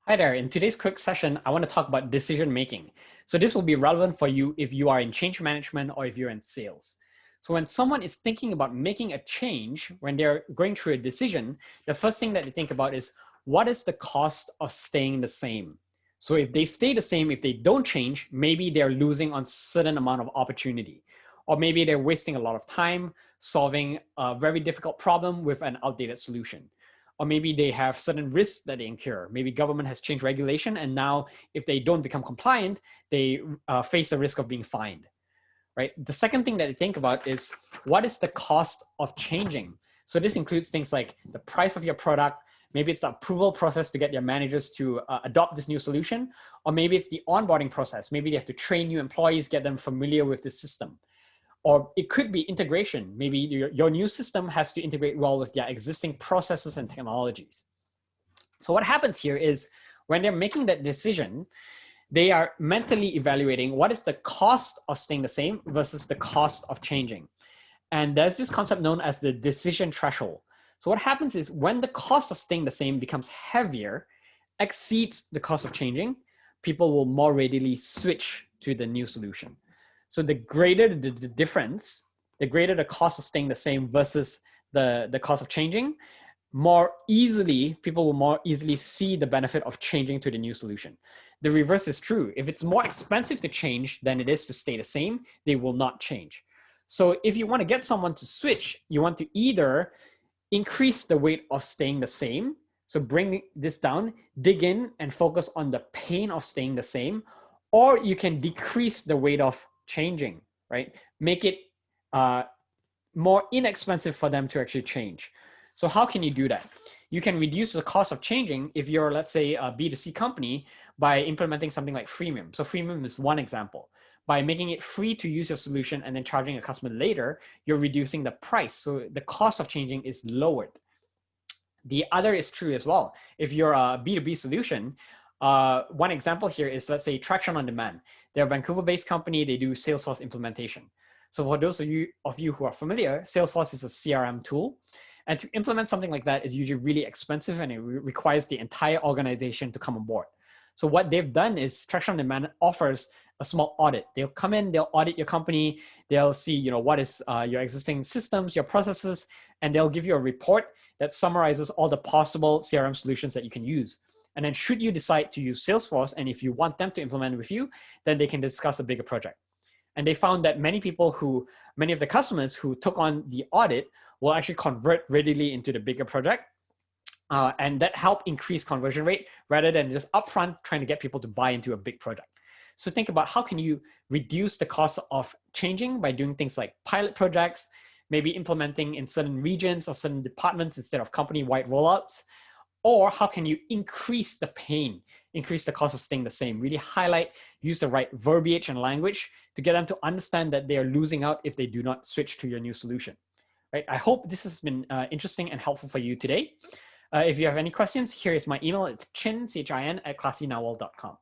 Hi there. In today's quick session, I want to talk about decision making. So this will be relevant for you if you are in change management or if you're in sales. So when someone is thinking about making a change, when they're going through a decision, the first thing that they think about is what is the cost of staying the same? So if they stay the same, if they don't change, maybe they're losing on certain amount of opportunity. Or maybe they're wasting a lot of time solving a very difficult problem with an outdated solution. Or maybe they have certain risks that they incur. Maybe government has changed regulation, and now if they don't become compliant, they face the risk of being fined, right? The second thing that they think about is what is the cost of changing? So this includes things like the price of your product, maybe it's the approval process to get your managers to adopt this new solution, or maybe it's the onboarding process. Maybe they have to train new employees, get them familiar with the system. Or it could be integration. Maybe your new system has to integrate well with their existing processes and technologies. So what happens here is when they're making that decision, they are mentally evaluating what is the cost of staying the same versus the cost of changing. And there's this concept known as the decision threshold. So what happens is when the cost of staying the same becomes heavier, exceeds the cost of changing, people will more readily switch to the new solution. So the greater the difference, the greater the cost of staying the same versus the cost of changing, people will more easily see the benefit of changing to the new solution. The reverse is true. If it's more expensive to change than it is to stay the same, they will not change. So if you want to get someone to switch, you want to either increase the weight of staying the same. So bring this down, dig in and focus on the pain of staying the same, or you can decrease the weight of changing, right? Make it more inexpensive for them to actually change. So how can you do that? You can reduce the cost of changing if you're, let's say, a B2C company by implementing something like freemium. So freemium is one example. By making it free to use your solution and then charging a customer later, you're reducing the price. So the cost of changing is lowered. The other is true as well. If you're a B2B solution, one example here is, let's say, Traction on Demand. They're a Vancouver-based company. They do Salesforce implementation. So for those of you who are familiar, Salesforce is a CRM tool. And to implement something like that is usually really expensive, and it requires the entire organization to come on board. So what they've done is Traction on Demand offers a small audit. They'll come in, they'll audit your company. They'll see, what is your existing systems, your processes, and they'll give you a report that summarizes all the possible CRM solutions that you can use. And then should you decide to use Salesforce, and if you want them to implement with you, then they can discuss a bigger project. And they found that many of the customers who took on the audit will actually convert readily into the bigger project. And that helped increase conversion rate rather than just upfront trying to get people to buy into a big project. So think about how can you reduce the cost of changing by doing things like pilot projects, maybe implementing in certain regions or certain departments instead of company-wide rollouts. Or how can you increase the pain, increase the cost of staying the same, really highlight, use the right verbiage and language to get them to understand that they are losing out if they do not switch to your new solution. Right? I hope this has been interesting and helpful for you today. If you have any questions, here is my email. It's chin, CHIN, @classynawal.com.